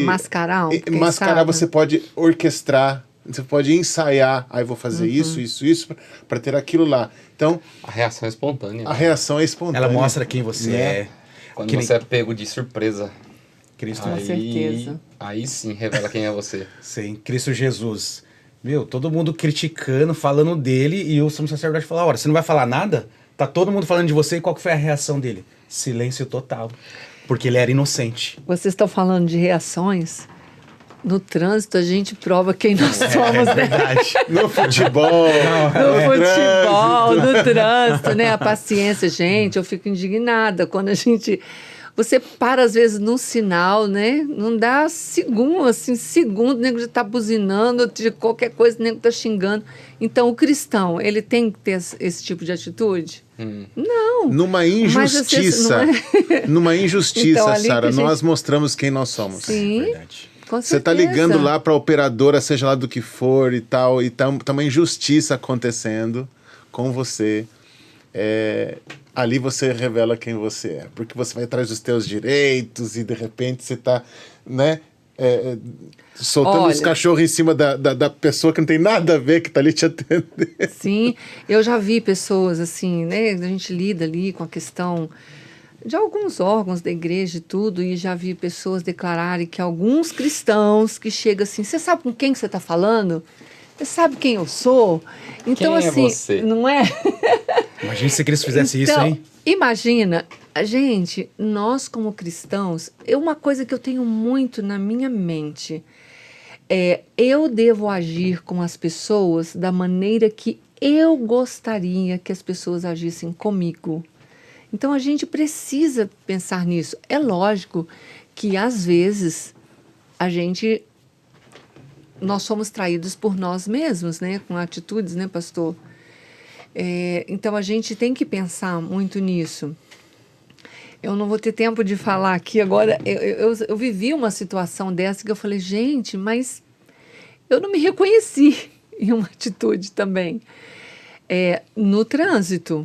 mascarar, você pode orquestrar, você pode ensaiar. Aí vou fazer isso para ter aquilo lá. Então, A reação é espontânea. a reação é espontânea. Ela mostra quem você é. Quando que nem- você é pego de surpresa. Cristo, Com certeza. Aí sim revela quem é você. sim, Cristo Jesus. Meu, todo mundo criticando, falando dele, e o sumo sacerdote falou, ora, você não vai falar nada? Tá todo mundo falando de você, e qual que foi a reação dele? Silêncio total. Porque ele era inocente. Vocês estão falando de reações? No trânsito a gente prova quem nós somos, né? Verdade. No futebol. No trânsito, né? A paciência, gente, eu fico indignada quando a gente... Você para, às vezes, num sinal, né? Não dá segundo, o nego já está buzinando, de qualquer coisa, o nego está xingando. Então, o cristão, ele tem que ter esse tipo de atitude? Não. Numa injustiça. Mas, assim, Numa injustiça, Então, ali Sara, que a gente- nós mostramos quem nós somos. Sim, Verdade. com Você tá certeza. ligando lá para a operadora, seja lá do que for e tal, e tá uma injustiça acontecendo com você. Ali você revela quem você é, porque você vai atrás dos teus direitos e de repente você tá, né, soltando Olha. os cachorros em cima da pessoa que não tem nada a ver, que tá ali te atendendo. Sim, eu já vi pessoas assim, né? A gente lida ali com a questão de alguns órgãos da igreja e tudo, e já vi pessoas declararem que alguns cristãos que chegam assim, você sabe com quem que você está falando? Você sabe quem eu sou? Então, Quem é assim, você? não é? Imagina se Cristo fizesse Então, isso, hein? Imagina, a gente, nós como cristãos, uma coisa que eu tenho muito na minha mente eu devo agir com as pessoas da maneira que eu gostaria que as pessoas agissem comigo. Então a gente precisa pensar nisso. É lógico que às vezes nós somos traídos por nós mesmos, né, com atitudes, né, pastor? Então a gente tem que pensar muito nisso. Eu não vou ter tempo de falar aqui agora. Eu vivi uma situação dessa que eu falei, gente, mas eu não me reconheci em uma atitude também. No trânsito,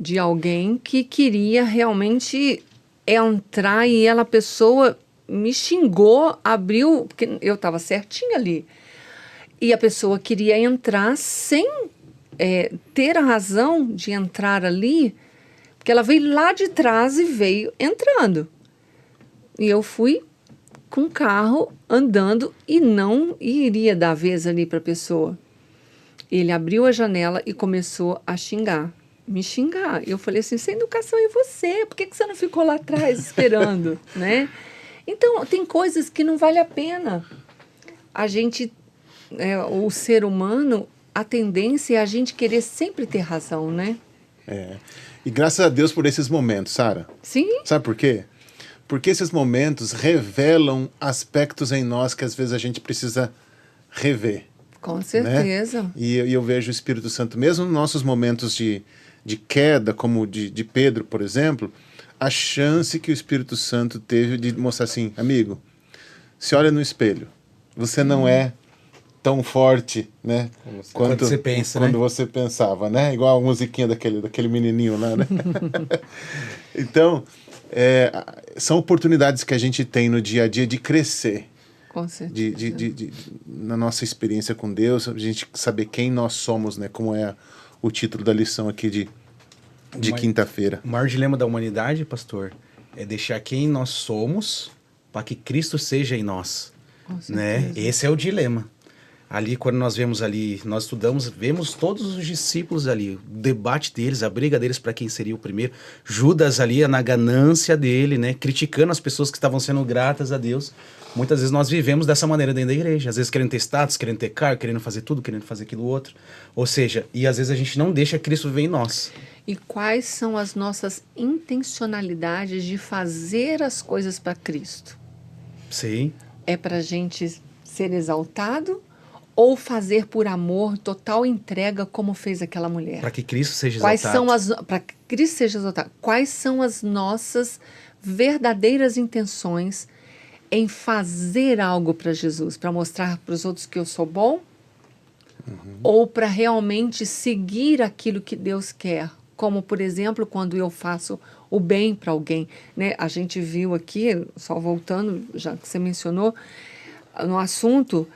de alguém que queria realmente entrar e a pessoa me xingou, abriu, porque eu estava certinha ali. E a pessoa queria entrar sem ter a razão de entrar ali, porque ela veio lá de trás e veio entrando. E eu fui com o carro andando e não iria dar vez ali para a pessoa. Ele abriu a janela e começou a me xingar. Eu falei assim, sem educação é você, por que você não ficou lá atrás esperando, né? Então, tem coisas que não vale a pena. A gente, o ser humano, a tendência é a gente querer sempre ter razão, né? E graças a Deus por esses momentos, Sara. Sim, Sabe por quê? Porque esses momentos revelam aspectos em nós que às vezes a gente precisa rever. com certeza. Né? E eu vejo o Espírito Santo, mesmo nos nossos momentos de queda, como de Pedro, por exemplo, a chance que o Espírito Santo teve de mostrar assim, amigo, se olha no espelho, você não é tão forte, né? Quanto você pensa, quando né? você pensava, né? Igual a musiquinha daquele menininho lá, né? Então, são oportunidades que a gente tem no dia a dia de crescer, Com certeza. na nossa experiência com Deus, a gente saber quem nós somos, né? Como é o título da lição aqui de quinta-feira. O maior dilema da humanidade, pastor, é deixar quem nós somos para que Cristo seja em nós. Com Né? certeza. Esse é o dilema. Ali, quando nós vemos ali, nós estudamos, vemos todos os discípulos ali, o debate deles, a briga deles para quem seria o primeiro. Judas ali, na ganância dele, né? Criticando as pessoas que estavam sendo gratas a Deus. Muitas vezes nós vivemos dessa maneira dentro da igreja. Às vezes querendo ter status, querendo ter cargo, querendo fazer tudo, querendo fazer aquilo outro. Ou seja, e às vezes a gente não deixa Cristo viver em nós. E quais são as nossas intencionalidades de fazer as coisas para Cristo? Sim. É para a gente ser exaltado ou fazer por amor, total entrega, como fez aquela mulher? Para que Cristo seja Quais exaltado. são para que Cristo seja exaltado? Quais são as nossas verdadeiras intenções em fazer algo para Jesus, para mostrar para os outros que eu sou bom? Ou para realmente seguir aquilo que Deus quer? Como, por exemplo, quando eu faço o bem para alguém, né? A gente viu aqui, só voltando, já que você mencionou, no assunto,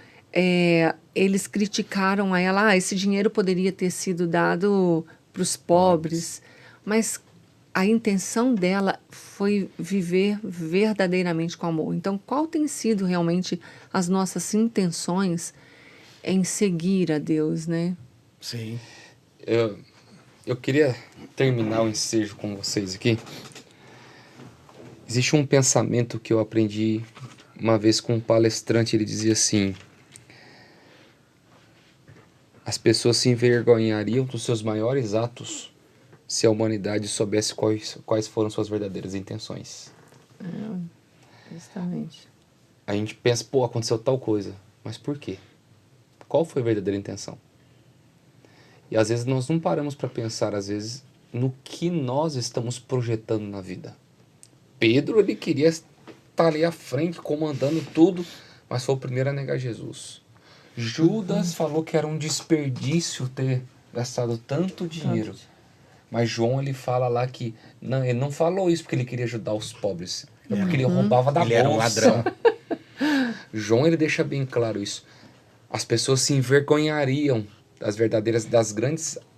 eles criticaram a ela, esse dinheiro poderia ter sido dado para os pobres, mas a intenção dela foi viver verdadeiramente com amor. Então, qual tem sido realmente as nossas intenções em seguir a Deus, né? Sim. Eu queria terminar o ensejo com vocês aqui. Existe um pensamento que eu aprendi uma vez com um palestrante, ele dizia assim: as pessoas se envergonhariam dos seus maiores atos se a humanidade soubesse quais foram suas verdadeiras intenções. Justamente. A gente pensa, pô, aconteceu tal coisa, mas por quê? Qual foi a verdadeira intenção? E às vezes nós não paramos para pensar, às vezes, no que nós estamos projetando na vida. Pedro, ele queria estar ali à frente, comandando tudo, mas foi o primeiro a negar Jesus. Judas falou que era um desperdício ter gastado tanto dinheiro. Mas João, ele fala lá que não, ele não falou isso porque ele queria ajudar os pobres. É porque ele roubava da bolsa. Ele era um ladrão. João, ele deixa bem claro isso. As pessoas se envergonhariam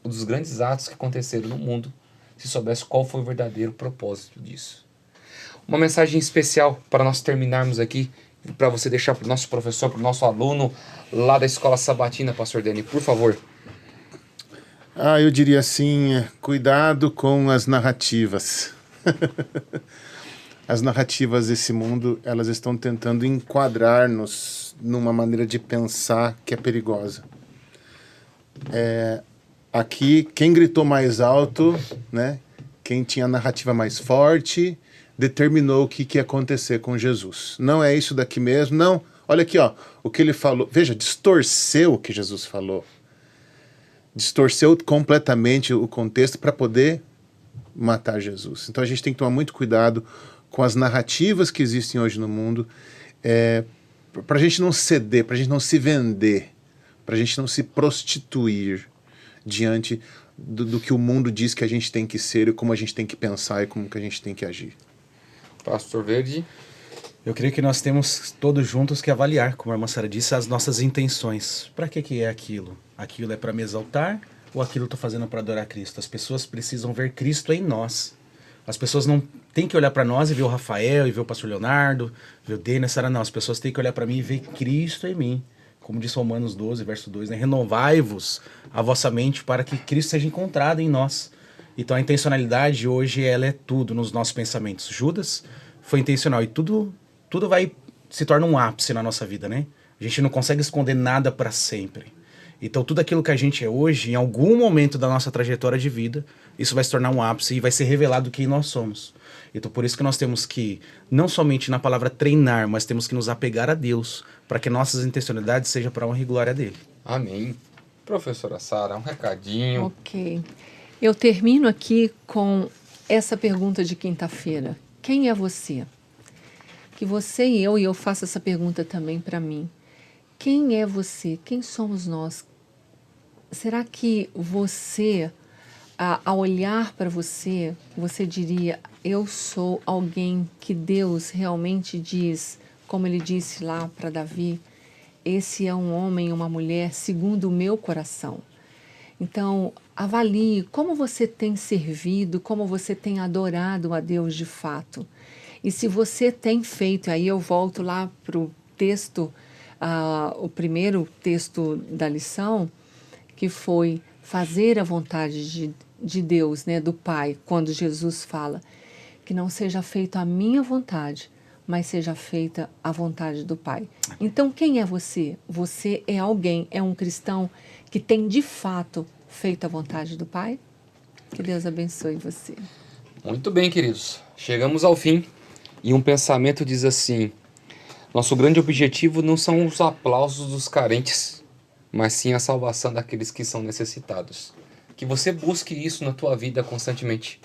dos grandes atos que aconteceram no mundo se soubesse qual foi o verdadeiro propósito disso. Uma mensagem especial para nós terminarmos aqui, para você deixar para o nosso professor, para o nosso aluno lá da Escola Sabatina, Pastor Dani, por favor. Eu diria assim, cuidado com as narrativas. As narrativas desse mundo, elas estão tentando enquadrar-nos numa maneira de pensar que é perigosa. Aqui, quem gritou mais alto, né, quem tinha a narrativa mais forte, determinou o que ia acontecer com Jesus. Não é isso daqui mesmo, não. Olha aqui, ó, o que ele falou. Veja, distorceu o que Jesus falou. Distorceu completamente o contexto para poder matar Jesus. Então a gente tem que tomar muito cuidado com as narrativas que existem hoje no mundo, para a gente não ceder, para a gente não se vender, para a gente não se prostituir diante do que o mundo diz que a gente tem que ser e como a gente tem que pensar e como que a gente tem que agir. Pastor Verde. Eu creio que nós temos todos juntos que avaliar, como a irmã Sara disse, as nossas intenções. Para que é aquilo? Aquilo é para me exaltar ou aquilo eu estou fazendo para adorar Cristo? As pessoas precisam ver Cristo em nós. As pessoas não têm que olhar para nós e ver o Rafael, e ver o pastor Leonardo, ver o Denis, Sara, não. As pessoas têm que olhar para mim e ver Cristo em mim. Como diz Romanos 12, verso 2, né? Renovai-vos a vossa mente para que Cristo seja encontrado em nós. Então a intencionalidade hoje, ela é tudo nos nossos pensamentos. Judas foi intencional e tudo tudo se torna um ápice na nossa vida, né? A gente não consegue esconder nada para sempre. Então, tudo aquilo que a gente é hoje, em algum momento da nossa trajetória de vida, isso vai se tornar um ápice e vai ser revelado quem nós somos. Então, por isso que nós temos que, não somente na palavra treinar, mas temos que nos apegar a Deus, para que nossas intencionalidades sejam para a honra e glória dele. Amém. Professora Sara, um recadinho. Ok. Eu termino aqui com essa pergunta de quinta-feira. Quem é você? Que você e eu faço essa pergunta também para mim. Quem é você? Quem somos nós? Será que você, ao olhar para você, você diria, eu sou alguém que Deus realmente diz, como ele disse lá para Davi, esse é um homem, uma mulher segundo o meu coração. Então, avalie como você tem servido, como você tem adorado a Deus de fato. E se você tem feito, aí eu volto lá para o texto, o primeiro texto da lição, que foi fazer a vontade de Deus, né, do Pai, quando Jesus fala que não seja feita a minha vontade, mas seja feita a vontade do Pai. Então, quem é você? Você é alguém, é um cristão que tem de fato feito a vontade do Pai? Que Deus abençoe você. Muito bem, queridos. Chegamos ao fim e um pensamento diz assim: nosso grande objetivo não são os aplausos dos carentes, mas sim a salvação daqueles que são necessitados. Que você busque isso na tua vida constantemente.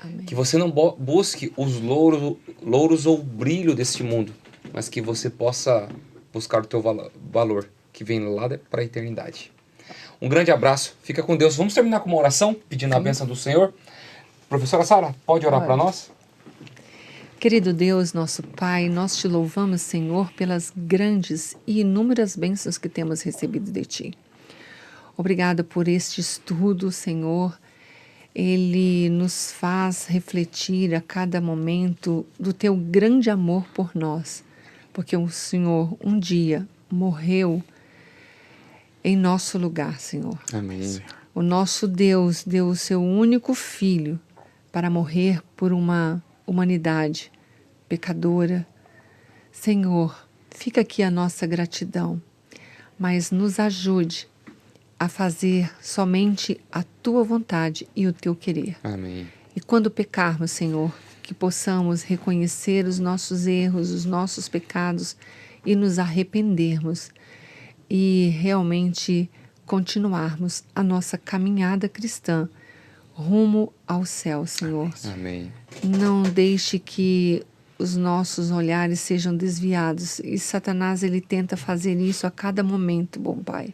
Amém. Que você não busque os louros ou o brilho deste mundo, mas que você possa buscar o teu valor, que vem lá para a eternidade. Um grande abraço, fica com Deus. Vamos terminar com uma oração, pedindo a bênção do Senhor. Professora Sara, pode orar para nós? Querido Deus, nosso Pai, nós te louvamos, Senhor, pelas grandes e inúmeras bênçãos que temos recebido de Ti. Obrigada por este estudo, Senhor. Ele nos faz refletir a cada momento do Teu grande amor por nós, porque o Senhor um dia morreu em nosso lugar, Senhor. Amém. O nosso Deus deu o Seu único Filho para morrer por uma humanidade pecadora. Senhor, fica aqui a nossa gratidão, mas nos ajude a fazer somente a Tua vontade e o Teu querer. Amém. E quando pecarmos, Senhor, que possamos reconhecer os nossos erros, os nossos pecados e nos arrependermos e realmente continuarmos a nossa caminhada cristã rumo ao céu, Senhor. Amém. Não deixe que os nossos olhares sejam desviados. E Satanás, ele tenta fazer isso a cada momento, bom Pai.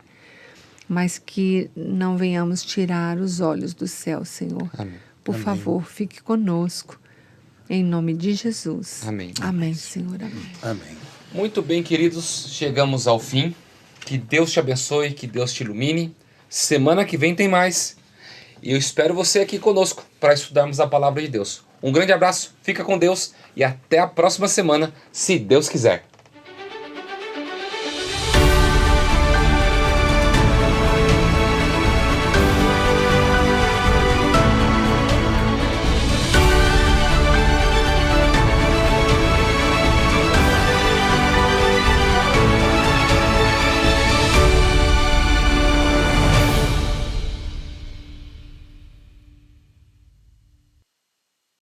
Mas que não venhamos tirar os olhos do céu, Senhor. Amém. Por favor, fique conosco. Em nome de Jesus. Amém. Amém, Senhor. Amém. Amém. Muito bem, queridos, chegamos ao fim. Que Deus te abençoe, que Deus te ilumine. Semana que vem tem mais. E eu espero você aqui conosco para estudarmos a palavra de Deus. Um grande abraço, fica com Deus e até a próxima semana, se Deus quiser.